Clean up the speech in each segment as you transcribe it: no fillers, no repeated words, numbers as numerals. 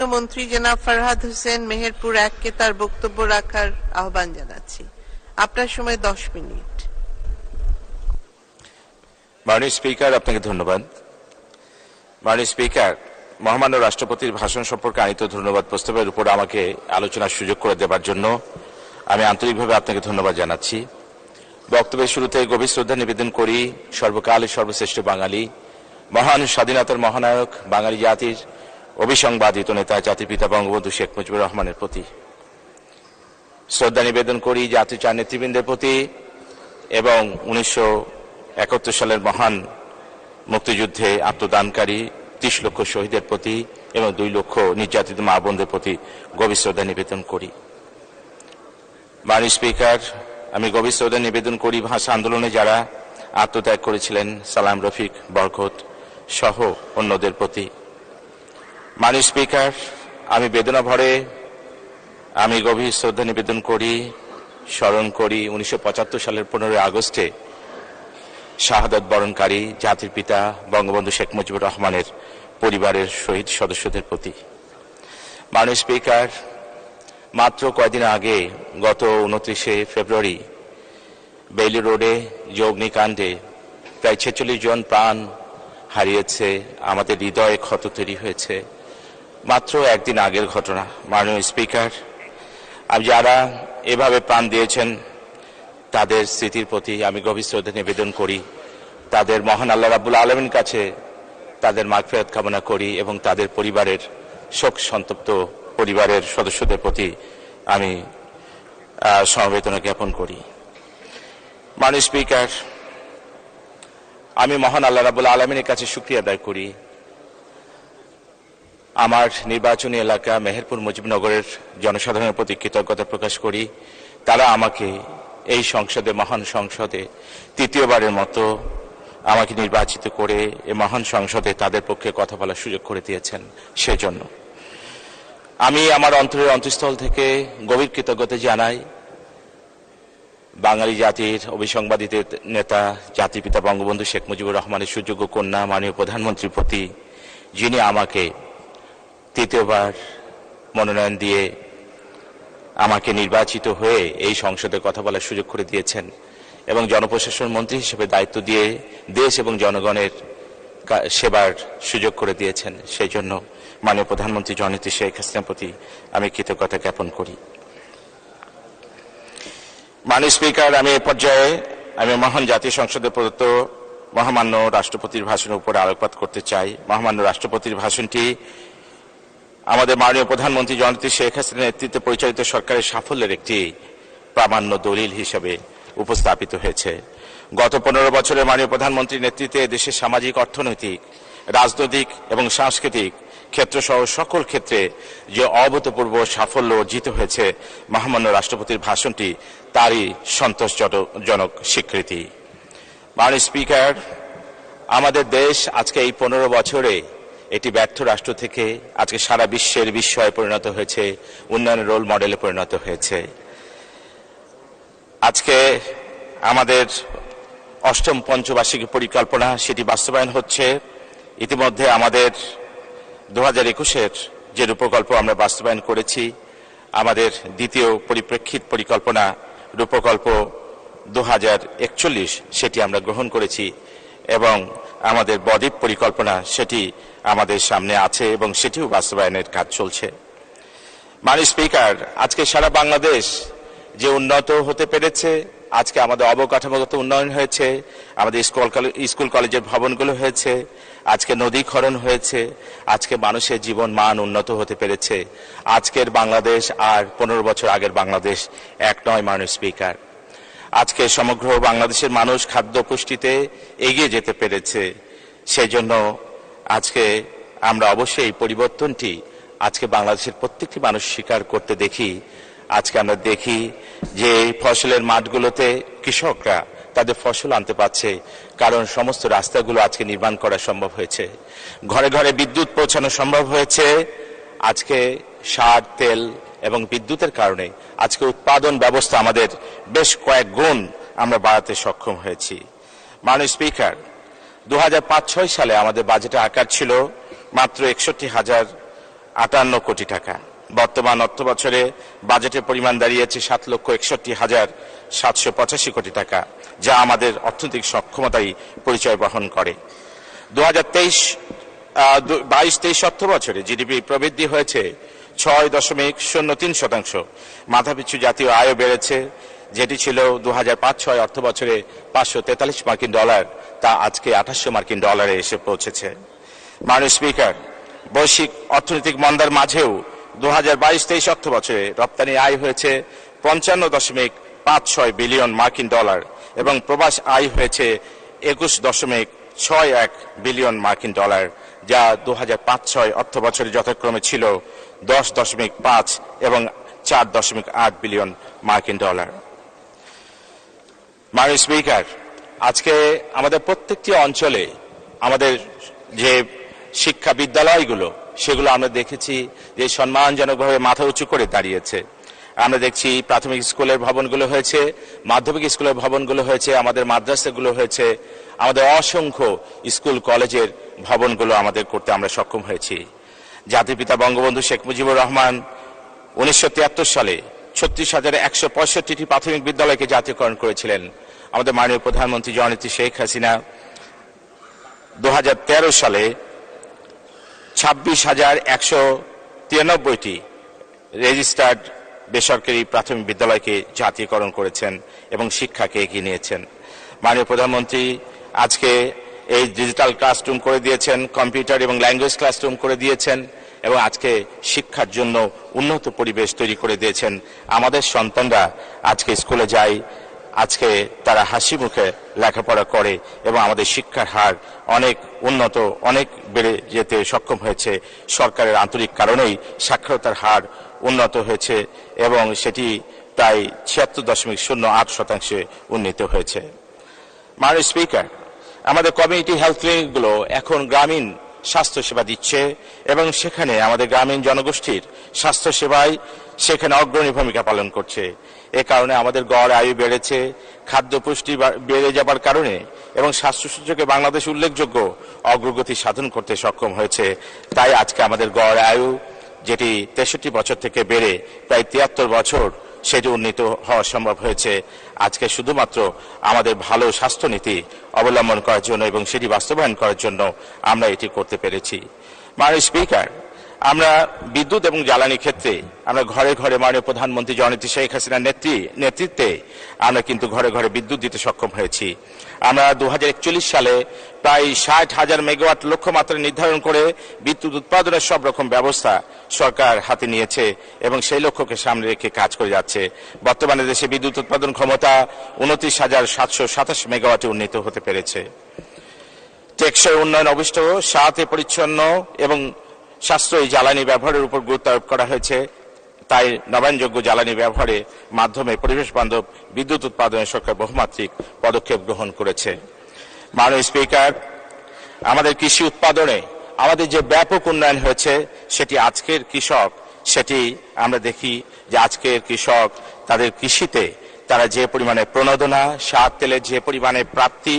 মন্ত্রী জনাব ফরহাদ হোসেন মেহেরপুর 1 কে তার বক্তব্য রাখার আহ্বান জানাচ্ছি। আপনার সময় 10 মিনিট। মাননীয় স্পিকার, আপনাকে ধন্যবাদ। মাননীয় স্পিকার, মহামান্য রাষ্ট্রপতির ভাষণ সম্পর্কে আনিত ধন্যবাদ প্রস্তাবের উপর আমাকে আলোচনার সুযোগ করে দেবার জন্য আমি আন্তরিকভাবে আপনাকে ধন্যবাদ জানাচ্ছি। বক্তব্যের শুরুতে গভীর শ্রদ্ধা নিবেদন করি সর্বকালের সর্বশ্রেষ্ঠ বাঙালি, মহান স্বাধীনতার মহানায়ক, বাঙালি জাতির অবিসংবাদিত নেতা, জাতির পিতা বঙ্গবন্ধু শেখ মুজিবুর রহমানের প্রতি। শ্রদ্ধা নিবেদন করি জাতির চার নেতৃবৃন্দের প্রতি এবং 1971 সালের মহান মুক্তিযুদ্ধে আত্মদানকারী 30 লক্ষ শহীদের প্রতি এবং 2 লক্ষ নির্যাতিত মা বোনদের প্রতি গভীর শ্রদ্ধা নিবেদন করি। মাননীয় স্পিকার, আমি গভীর শ্রদ্ধা নিবেদন করি ভাষা আন্দোলনে যারা আত্মত্যাগ করেছিলেন সালাম, রফিক, বরকত সহ অন্যদের প্রতি। মাননীয় স্পিকার, আমি বেদনা ভরে আমি গভীর শ্রদ্ধা নিবেদন করি, স্মরণ করি 1975 সালের 15 আগস্টে শাহাদাত বরণকারী জাতির পিতা বঙ্গবন্ধু শেখ মুজিবুর রহমানের পরিবারের শহীদ সদস্যদের প্রতি। মাননীয় স্পিকার, মাত্র কয়েকদিন আগে গত 29শে ফেব্রুয়ারি বেইলি রোডে যে অগ্নিকাণ্ডে প্রায় 46 জন প্রাণ হারিয়েছে, আমাদের হৃদয়ে ক্ষত তৈরি হয়েছে। মাত্র একদিন আগের ঘটনা। মাননীয় স্পিকার, আমি যারা এভাবে প্রাণ দিয়েছেন তাদের স্মৃতির প্রতি আমি গভীর শ্রদ্ধা নিবেদন করি। তাদের মহান আল্লাহ রাব্বুল আলামিনের কাছে তাদের মাগফিরাত কামনা করি এবং তাদের পরিবারের শোক সন্তপ্ত পরিবারের সদস্যদের প্রতি আমি সমবেদনা জ্ঞাপন করি। মাননীয় স্পিকার, আমি মহান আল্লাহ রাব্বুল আলামিনের কাছে শুকরিয়া আদায় করি। আমার নির্বাচনী এলাকা মেহেরপুর মুজিবনগরের জনসাধারণের প্রতি কৃতজ্ঞতা প্রকাশ করি। তারা আমাকে এই সংসদে, মহান সংসদে তৃতীয়বারের মতো আমাকে নির্বাচিত করে এই মহান সংসদে তাদের পক্ষে কথা বলার সুযোগ করে দিয়েছেন। সেজন্য আমি আমার অন্তরের অন্তঃস্থল থেকে গভীর কৃতজ্ঞতা জানাই বাঙালি জাতির অবিসংবাদিত নেতা, জাতির পিতা বঙ্গবন্ধু শেখ মুজিবুর রহমানের সুযোগ্য কন্যা মাননীয় প্রধানমন্ত্রীর প্রতি, যিনি আমাকে তৃতীয়বার মনোনয়ন দিয়ে আমাকে নির্বাচিত হয়ে এই সংসদে কথা বলার সুযোগ করে দিয়েছেন এবং জনপ্রশাসন মন্ত্রী হিসেবে দায়িত্ব দিয়ে দেশ এবং জনগণের সেবার সুযোগ করে দিয়েছেন। সেই জন্য মাননীয় প্রধানমন্ত্রী জননেত্রী শেখ হাসিনার প্রতি আমি কৃতজ্ঞতা জ্ঞাপন করি। মাননীয় স্পিকার, আমি এ পর্যায়ে আমি মহান জাতীয় সংসদে প্রদত্ত মহামান্য রাষ্ট্রপতির ভাষণের উপর আলোকপাত করতে চাই। মহামান্য রাষ্ট্রপতির ভাষণটি আমাদের মাননীয় প্রধানমন্ত্রী জননেত্রী শেখ হাসিনার নেতৃত্বে পরিচালিত সরকারের সাফল্যের একটি প্রামাণ্য দলিল হিসেবে উপস্থাপিত হয়েছে। গত 15 বছরে মাননীয় প্রধানমন্ত্রীর নেতৃত্বে দেশের সামাজিক, অর্থনৈতিক, রাজনৈতিক এবং সাংস্কৃতিক ক্ষেত্র সহ সকল ক্ষেত্রে যে অভূতপূর্ব সাফল্য অর্জিত হয়েছে, মহামান্য রাষ্ট্রপতির ভাষণটি তারই সন্তোষজনক স্বীকৃতি। মাননীয় স্পিকার, আমাদের দেশ আজকে এই 15 বছরে এটি ব্যর্থ রাষ্ট্র থেকে আজকে সারা বিশ্বের বিস্ময়ে পরিণত হয়েছে, উন্নয়নের রোল মডেলে পরিণত হয়েছে। আজকে আমাদের 8ম পঞ্চবার্ষিকী পরিকল্পনা সেটি বাস্তবায়ন হচ্ছে। ইতিমধ্যে আমাদের 2021-এর যে রূপকল্প আমরা বাস্তবায়ন করেছি, আমাদের দ্বিতীয় পরিপ্রেক্ষিত পরিকল্পনা রূপকল্প 2041 সেটি আমরা গ্রহণ করেছি এবং আমাদের বদ্বীপ পরিকল্পনা সেটি আমাদের সামনে আছে এবং সেটিও বাস্তবায়নের কাজ চলছে। মাননীয় স্পিকার, আজকে সারা বাংলাদেশ যে উন্নত হতে পেরেছে, আজকে আমাদের অবকাঠামোগত উন্নয়ন হয়েছে, আমাদের স্কুল কলেজের ভবনগুলো হয়েছে, আজকে নদীক্ষরণ হয়েছে, আজকে মানুষের জীবন মান উন্নত হতে পেরেছে। আজকের বাংলাদেশ আর 15 বছর আগের বাংলাদেশ এক নয়। মাননীয় স্পিকার, আজকে সমগ্র বাংলাদেশের মানুষ খাদ্য পুষ্টিতে এগিয়ে যেতে পেরেছে। সেই জন্য আজকে আমরা অবশ্যই এই পরিবর্তনটি আজকে বাংলাদেশের প্রত্যেকটি মানুষ স্বীকার করতে দেখি। আজকে আমরা দেখি যে ফসলের মাঠগুলোতে কৃষকরা তাদের ফসল আনতে পারছে, কারণ সমস্ত রাস্তাগুলো আজকে নির্মাণ করা সম্ভব হয়েছে, ঘরে ঘরে বিদ্যুৎ পৌঁছানো সম্ভব হয়েছে। আজকে সার, তেল এবং বিদ্যুতের কারণে আজকে উৎপাদন ব্যবস্থা আমাদের বেশ কয়েক গুণ আমরা বাড়াতে সক্ষম হয়েছি। মাননীয় স্পিকার, 2005-06 সালে আমাদের বাজেটের আকার ছিল মাত্র 61,000 58 কোটি টাকা। বর্তমান অর্থ বছরে বাজেটের পরিমাণ দাঁড়িয়েছে 7,61,785 কোটি টাকা, যা আমাদের অর্থনৈতিক সক্ষমতাই পরিচয় বহন করে। 2022-23 অর্থ বছরে জিডিপি প্রবৃদ্ধি হয়েছে 6.03%। মাথাপিছু জাতীয় আয়ও বেড়েছে, যেটি ছিল 2005-06 অর্থ বছরে $543, তা আজকে $2800 এসে পৌঁছেছে। মাননীয় স্পিকার, বৈশ্বিক অর্থনৈতিক মন্দার মাঝেও 2022-23 অর্থ বছরে রপ্তানি আয় হয়েছে $55.56 বিলিয়ন এবং প্রবাস আয় হয়েছে $21.61 বিলিয়ন, যা 2005-06 অর্থ বছরে যথাক্রমে ছিল $10.5 এবং $4.8 বিলিয়ন। মাননীয় স্পিকার, আজকে আমাদের প্রত্যেকটি অঞ্চলে আমাদের যে শিক্ষা বিদ্যালয়গুলো, সেগুলো আমরা দেখেছি যে সম্মানজনকভাবে মাথা উঁচু করে দাঁড়িয়েছে। আমরা দেখছি প্রাথমিক স্কুলের ভবনগুলো হয়েছে, মাধ্যমিক স্কুলের ভবনগুলো হয়েছে, আমাদের মাদ্রাসাগুলো হয়েছে, আমাদের অসংখ্য স্কুল কলেজের ভবনগুলো আমাদের করতে আমরা সক্ষম হয়েছি। জাতির পিতা বঙ্গবন্ধু শেখ মুজিবুর রহমান 1973 সালে 36,165টি প্রাথমিক বিদ্যালয়কে জাতীয়করণ করেছিলেন। আমাদের মাননীয় প্রধানমন্ত্রী জননেত্রী শেখ হাসিনা 2013 সালে 26,193টি রেজিস্টার্ড বেসরকারি প্রাথমিক বিদ্যালয়কে জাতীয়করণ করেছেন এবং শিক্ষাকে এগিয়ে নিয়েছেন। মাননীয় প্রধানমন্ত্রী আজকে এই ডিজিটাল ক্লাসরুম করে দিয়েছেন, কম্পিউটার এবং ল্যাঙ্গুয়েজ ক্লাসরুম করে দিয়েছেন এবং আজকে শিক্ষার জন্য উন্নত পরিবেশ তৈরি করে দিয়েছেন। আমাদের সন্তানরা আজকে স্কুলে যায়, আজকে তারা হাসি মুখে লেখাপড়া করে এবং আমাদের শিক্ষার হার অনেক উন্নত, অনেক বেড়ে যেতে সক্ষম হয়েছে। সরকারের আন্তরিক কারণেই সাক্ষরতার হার উন্নত হয়েছে এবং সেটি প্রায় 76.08% উন্নীত হয়েছে। মাননীয় স্পিকার, আমাদের কমিউনিটি হেলথ ক্লিনিকগুলো এখন গ্রামীণ স্বাস্থ্য সেবা দিচ্ছে এবং সেখানে আমাদের গ্রামীণ জনগোষ্ঠীর স্বাস্থ্য সেবায় সেখানে অগ্রণী ভূমিকা পালন করছে। এ কারণে আমাদের গড় আয়ু বেড়েছে, খাদ্য পুষ্টি বেড়ে যাবার কারণে এবং স্বাস্থ্য সূচকে বাংলাদেশ উল্লেখযোগ্য অগ্রগতি সাধন করতে সক্ষম হয়েছে। তাই আজকে আমাদের গড় আয়ু, যেটি 63 বছর থেকে বেড়ে প্রায় 73 বছর, সেটি উন্নীত হওয়া সম্ভব হয়েছে আজকে শুধুমাত্র আমাদের ভালো স্বাস্থ্যনীতি অবলম্বন করার জন্য এবং সেটি বাস্তবায়ন করার জন্য আমরা এটি করতে পেরেছি। মাননীয় স্পিকার, আমরা বিদ্যুৎ এবং জ্বালানি ক্ষেত্রে আমরা ঘরে ঘরে মাননীয় প্রধানমন্ত্রী জননেত্রী শেখ হাসিনার নেতৃত্বে আমরা কিন্তু ঘরে ঘরে বিদ্যুৎ দিতে সক্ষম হয়েছি। আমরা 2041 সালে প্রায় 60,000 মেগাওয়াট লক্ষ্যমাত্রা নির্ধারণ করে বিদ্যুৎ উৎপাদনের সব রকম ব্যবস্থা সরকার হাতে নিয়েছে এবং সেই লক্ষ্যকে সামনে রেখে কাজ করে যাচ্ছে। বর্তমানে দেশে বিদ্যুৎ উৎপাদন ক্ষমতা 29,727 মেগাওয়াটে উন্নীত হতে পেরেছে। টেকসই উন্নয়ন অভিষ্ট, সাথে পরিচ্ছন্ন এবং সাশ্রয়ী জ্বালানি ব্যবহারের উপর গুরুত্ব আরোপ করা হয়েছে। তাই নবায়নযোগ্য জ্বালানি ব্যবহারের মাধ্যমে পরিবেশ বান্ধব বিদ্যুৎ উৎপাদনে সরকার বহুমাত্রিক পদক্ষেপ গ্রহণ করেছে। মাননীয় স্পিকার, আমাদের কৃষি উৎপাদনে আমাদের যে ব্যাপক উন্নয়ন হয়েছে, সেটি আজকের কৃষক, সেটি আমরা দেখি যে আজকের কৃষক তাদের কৃষিতে তারা যে পরিমাণে প্রণোদনা, সার তেলের যে পরিমাণে প্রাপ্তি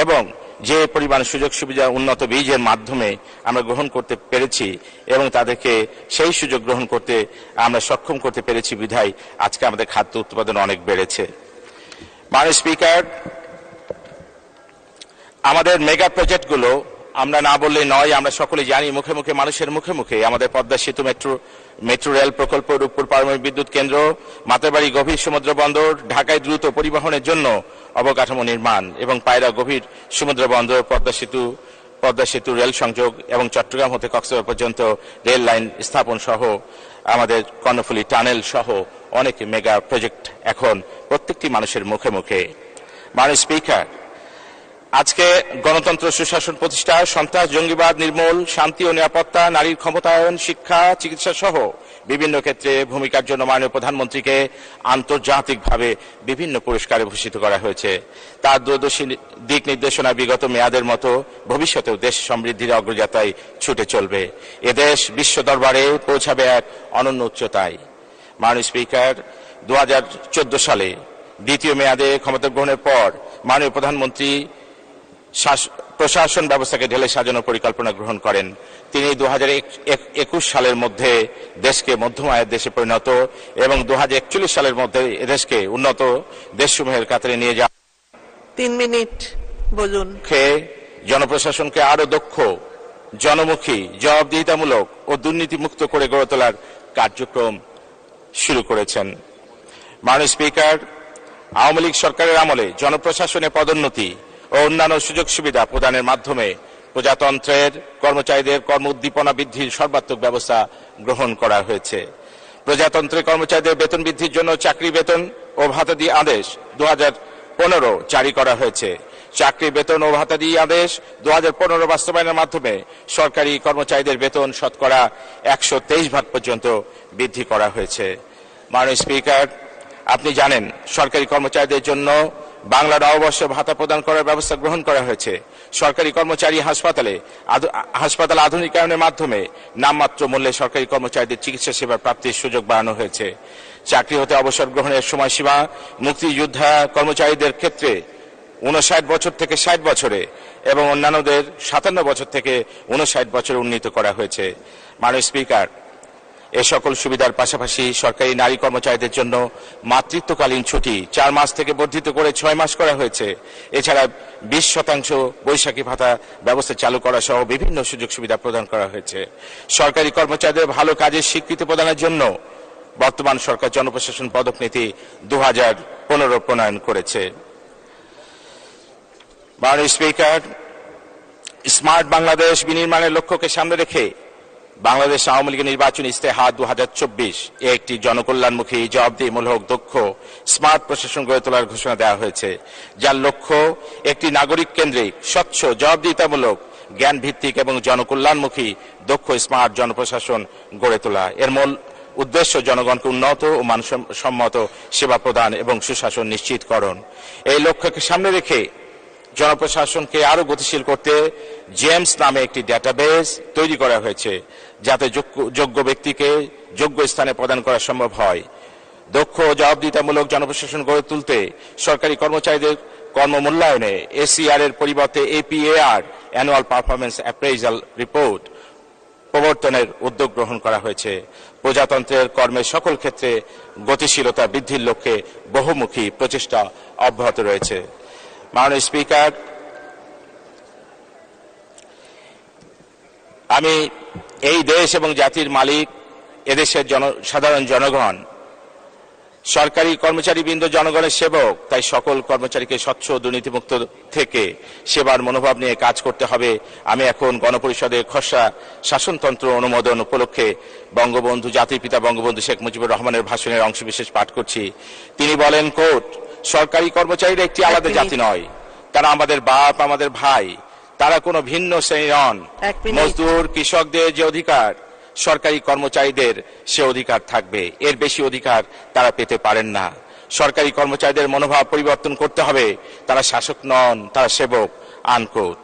এবং যে পরিমাণ সুযোগ সুবিধা উন্নত বীজের মাধ্যমে আমরা গ্রহণ করতে পেরেছি এবং তাদেরকে সেই সুযোগ গ্রহণ করতে আমরা সক্ষম করতে পেরেছি বিধায় আজকে আমাদের খাদ্য উৎপাদন অনেক বেড়েছে। মাননীয় স্পিকার, আমাদের মেগা প্রজেক্টগুলো আমরা না বললে নয়, আমরা সকলে জানি, মুখে মুখে মানুষের মুখে মুখে আমাদের পদ্মা সেতু মেট্রো রেল প্রকল্প, রূপপুর পারমাণবিক বিদ্যুৎ কেন্দ্র, মাতারবাড়ি গভীর সমুদ্র বন্দর, ঢাকায় দ্রুত পরিবহনের জন্য অবকাঠামো নির্মাণ এবং পায়রা গভীর সমুদ্র বন্দর, পদ্মা সেতু রেল সংযোগ এবং চট্টগ্রাম হতে কক্সবাজার পর্যন্ত রেল লাইন স্থাপন সহ আমাদের কর্ণফুলী টানেল সহ অনেক মেগা প্রজেক্ট এখন প্রত্যেকটি মানুষের মুখে মুখে। মাননীয় স্পিকার, আজকে গণতন্ত্র সুশাসন প্রতিষ্ঠা, সন্ত্রাস জঙ্গিবাদ নির্মূল, শান্তি ও নিরাপত্তা, নারীর ক্ষমতায়ন, শিক্ষা, চিকিৎসা সহ বিভিন্ন ক্ষেত্রে ভূমিকার জন্য মাননীয় প্রধানমন্ত্রীকে আন্তর্জাতিকভাবে বিভিন্ন পুরস্কারে ভূষিত করা হয়েছে। তার দূরদর্শী দিক নির্দেশনা বিগত মেয়াদের মতো ভবিষ্যতেও দেশ সমৃদ্ধির অগ্রযাত্রায় ছুটে চলবে। এদেশ বিশ্ব দরবারে পৌঁছাবে এক অনন্য উচ্চতায়। মাননীয় স্পিকার, 2014 সালে দ্বিতীয় মেয়াদে ক্ষমতা গ্রহণের পর মাননীয় প্রধানমন্ত্রী প্রশাসন ব্যবস্থাকে ঢেলে সাজানোর পরিকল্পনা গ্রহণ করেন। তিনি 2021 সালের মধ্যে দেশকে মধ্যম আয়ের দেশে পরিণত এবং 2041 সালের মধ্যে দেশকে উন্নত দেশসমূহের কাতারে নিয়ে যাওয়া 3 মিনিট বলুন। জনপ্রশাসনকে আরো দক্ষ, জনমুখী, জবাবদিহিতামূলক ও দুর্নীতিমুক্ত করে গড়ে তোলার কার্যক্রম শুরু করেছেন। মাননীয় স্পিকার, আওয়ামী লীগ সরকারের আমলে জনপ্রশাসনে পদোন্নতি ও অন্যান্য সুযোগ সুবিধা প্রদানের মাধ্যমে প্রজাতন্ত্রের কর্মচারীদের কর্ম উদ্দীপনা বৃদ্ধির সর্বাত্মক ব্যবস্থা গ্রহণ করা হয়েছে। প্রজাতন্ত্রের কর্মচারীদের বেতন বৃদ্ধির জন্য চাকরি বেতন ও ভাতাদি আদেশ 2015 জারি করা হয়েছে। চাকরি বেতন ও ভাতাদি আদেশ 2015 বাস্তবায়নের মাধ্যমে সরকারি কর্মচারীদের বেতন শতকরা 123% পর্যন্ত বৃদ্ধি করা হয়েছে। মাননীয় স্পিকার, আপনি জানেন সরকারি কর্মচারীদের জন্য বাংলা নববর্ষ ভাতা প্রদান করার ব্যবস্থা গ্রহণ করা হয়েছে। সরকারি কর্মচারী হাসপাতাল আধুনিকায়নের মাধ্যমে নামমাত্র মূল্যে সরকারি কর্মচারীদের চিকিৎসা সেবা প্রাপ্তির সুযোগ বাড়ানো হয়েছে। চাকরি হতে অবসর গ্রহণের সময়সীমা মুক্তিযোদ্ধা কর্মচারীদের ক্ষেত্রে 59 বছর থেকে 60 বছরে এবং অন্যান্যদের 57 বছর থেকে 59 বছরে উন্নীত করা হয়েছে। মাননীয় স্পিকার, এ সকল সুবিধার পাশাপাশি সরকারি নারী কর্মচারীদের জন্য মাতৃত্বকালীন ছুটি 4 মাস থেকে বর্ধিত করে 6 মাস করা হয়েছে। এছাড়া 20% বৈশাখী ভাতা ব্যবস্থা চালু করা সহ বিভিন্ন সুযোগ সুবিধা প্রদান করা হয়েছে। সরকারি কর্মচারীদের ভালো কাজের স্বীকৃতি প্রদানের জন্য বর্তমান সরকার জনপ্রশাসন পদক নীতি 2015 প্রণয়ন করেছে। মাননীয় স্পিকার, স্মার্ট বাংলাদেশ বিনির্মাণের লক্ষ্যকে সামনে রেখে বাংলাদেশ আওয়ামী লীগের নির্বাচনী ইস্তেহার 2024 একটি জনকল্যাণমুখী, জবাবদিহিমূলক, দক্ষ, স্মার্ট প্রশাসন গড়ে তোলার ঘোষণা দেওয়া হয়েছে, যার লক্ষ্য একটি নাগরিক কেন্দ্রিক, স্বচ্ছ, জবাবদিহিতামূলক, জ্ঞান ভিত্তিক এবং জনকল্যাণমুখী দক্ষ স্মার্ট জনপ্রশাসন গড়ে তোলা। এর মূল উদ্দেশ্য জনগণকে উন্নত ও মানসম্মত সেবা প্রদান এবং সুশাসন নিশ্চিতকরণ। এই লক্ষ্যকে সামনে রেখে জনপ্রশাসনকে আরো গতিশীল করতে জেমস নামে একটি ডেটাবেস তৈরি করা হয়েছে, যাতে যোগ্য ব্যক্তিকে যোগ্য স্থানে প্রদান করা সম্ভব হয়। দক্ষ ও জবাবদিহিতামূলক জনপ্রশাসন গড়ে তুলতে সরকারি কর্মচারীদের কর্মমূল্যায়নে এসিআর এর পরিবর্তে এপিএআর, অ্যানুয়াল পারফরমেন্স অ্যাপ্রেজাল রিপোর্ট প্রবর্তনের উদ্যোগ গ্রহণ করা হয়েছে। প্রজাতন্ত্রের কর্মের সকল ক্ষেত্রে গতিশীলতা বৃদ্ধির লক্ষ্যে বহুমুখী প্রচেষ্টা অব্যাহত রয়েছে। মাননীয় স্পিকার, আমি এই দেশ এবং জাতির মালিক, এদেশের সাধারণ জনগণ, সরকারি কর্মচারীবৃন্দ জনগণের সেবক, তাই সকল কর্মচারীকে স্বচ্ছ দুর্নীতিমুক্ত থেকে সেবার মনোভাব নিয়ে কাজ করতে হবে। আমি এখন গণপরিষদের খসড়া শাসনতন্ত্র অনুমোদন উপলক্ষে বঙ্গবন্ধু, জাতির পিতা বঙ্গবন্ধু শেখ মুজিবুর রহমানের ভাষণের অংশবিশেষ পাঠ করছি। তিনি বলেন, কোট, সরকারি কর্মচারীরা একটি আলাদা জাতি নয়, তারা আমাদের বাপ, আমাদের ভাই, তারা কোনো ভিন্ন শ্রেণী নন। মজদুর, কৃষকদের যে অধিকার সরকারি কর্মচারীদের সে অধিকার থাকবে, এর বেশি অধিকার তারা পেতে পারেন না। সরকারি কর্মচারীদের মনোভাব পরিবর্তন করতে হবে, তারা শাসক নন, তারা সেবক, আনকোট।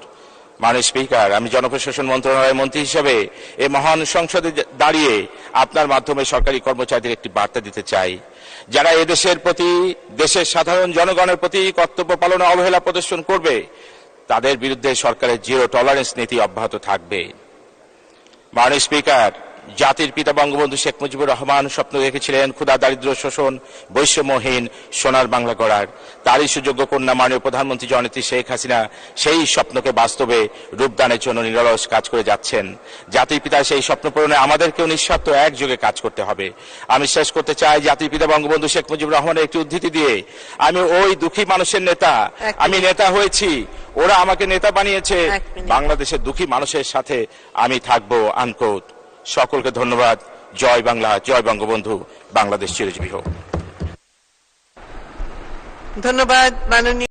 মাননীয় স্পিকার, আমি জনপ্রশাসন মন্ত্রণালয়ের মন্ত্রী হিসেবে এই মহান সংসদে দাঁড়িয়ে আপনার মাধ্যমে সরকারি কর্মচারীদের একটি বার্তা দিতে চাই। যারা এদেশের প্রতি, দেশের সাধারণ জনগণের প্রতি কর্তব্য পালনে অবহেলা প্রদর্শন করবে, তাদের বিরুদ্ধে সরকারের জিরো টলারেন্স নীতি অব্যাহত থাকবে। মাননীয় স্পিকার, জাতির পিতা বঙ্গবন্ধু শেখ মুজিবুর রহমান স্বপ্ন দেখেছিলেন ক্ষুধা, দারিদ্র, শোষণ, বৈষম্যহীন সোনার বাংলা গড়ার। তারই সুযোগ্য কন্যা মাননীয় প্রধানমন্ত্রী জননেত্রী শেখ হাসিনা সেই স্বপ্নকে বাস্তবে রূপদানের জন্য নিরলস কাজ করে যাচ্ছেন। জাতির পিতা সেই স্বপ্ন পূরণে আমাদেরকেও নিঃস্বার্থ একযোগে কাজ করতে হবে। আমি শেষ করতে চাই জাতির পিতা বঙ্গবন্ধু শেখ মুজিবুর রহমানের একটি উদ্ধৃতি দিয়ে, আমি ওই দুঃখী মানুষের নেতা, আমি নেতা হয়েছি, ওরা আমাকে নেতা বানিয়েছে, বাংলাদেশের দুঃখী মানুষের সাথে আমি থাকবো, আনকোট। সকলকে ধন্যবাদ। জয় বাংলা, জয় বঙ্গবন্ধু, বাংলাদেশ চিরজীবী হোক। ধন্যবাদ মাননীয়